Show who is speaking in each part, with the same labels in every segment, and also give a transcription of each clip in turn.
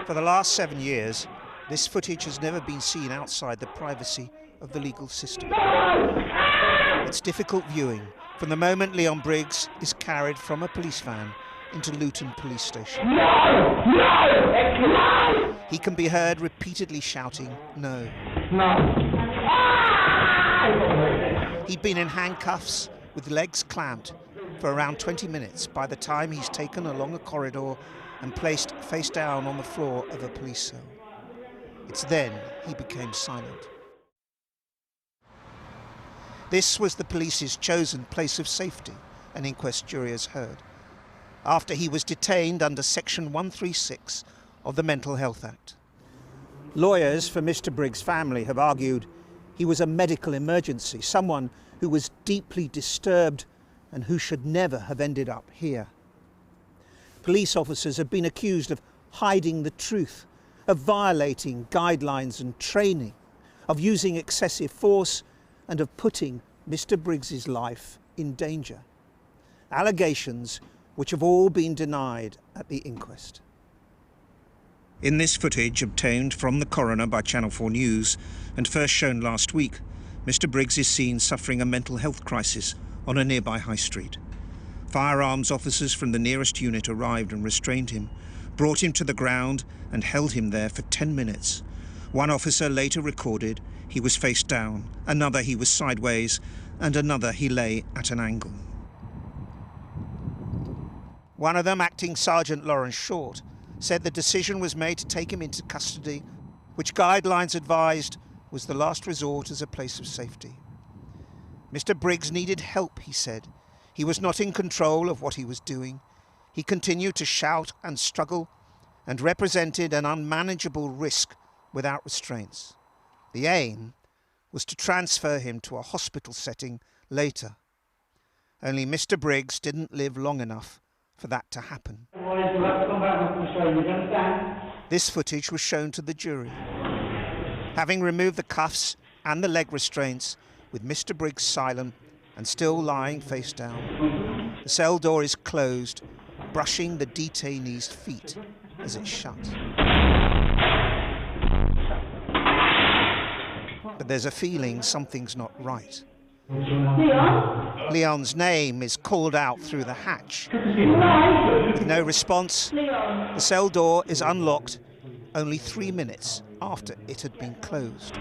Speaker 1: For the last 7 years, this footage has never been seen outside the privacy of the legal system. It's difficult viewing from the moment Leon Briggs is carried from a police van into Luton police station.
Speaker 2: No! No!
Speaker 1: He can be heard repeatedly shouting, "No."
Speaker 2: No.
Speaker 1: He'd been in handcuffs with legs clamped for around 20 minutes by the time he's taken along a corridor and placed face down on the floor of a police cell. It's then he became silent. This was the police's chosen place of safety, an inquest jury has heard, after he was detained under Section 136 of the Mental Health Act. Lawyers for Mr Briggs' family have argued he was a medical emergency, someone who was deeply disturbed and who should never have ended up here. Police officers have been accused of hiding the truth, of violating guidelines and training, of using excessive force and of putting Mr Briggs' life in danger. Allegations which have all been denied at the inquest. In this footage obtained from the coroner by Channel 4 News and first shown last week, Mr Briggs is seen suffering a mental health crisis on a nearby high street. Firearms officers from the nearest unit arrived and restrained him, brought him to the ground and held him there for 10 minutes. One officer later recorded he was face down, another he was sideways, and another he lay at an angle. One of them, Acting Sergeant Lawrence Short, said the decision was made to take him into custody, which guidelines advised was the last resort as a place of safety. Mr Briggs needed help, he said. He was not in control of what he was doing. He continued to shout and struggle and represented an unmanageable risk without restraints. The aim was to transfer him to a hospital setting later. Only Mr Briggs didn't live long enough for that to happen. This footage was shown to the jury. Having removed the cuffs and the leg restraints, with Mr Briggs silent and still lying face down, the cell door is closed, brushing the detainee's feet as it shut. But there's a feeling something's not right.
Speaker 2: Leon?
Speaker 1: Leon's name is called out through the hatch. With no response, the cell door is unlocked only 3 minutes after it had been closed.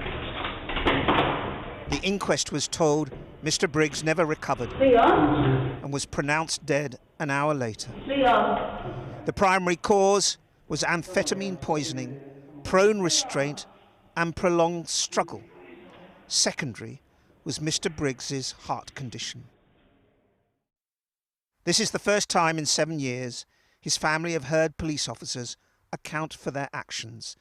Speaker 1: The inquest was told Mr Briggs never recovered and was pronounced dead an hour later. The primary cause was amphetamine poisoning, prone restraint and prolonged struggle. Secondary was Mr Briggs' heart condition. This is the first time in 7 years his family have heard police officers account for their actions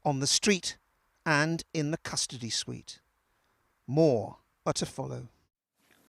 Speaker 1: on the street and in the custody suite. More are to follow.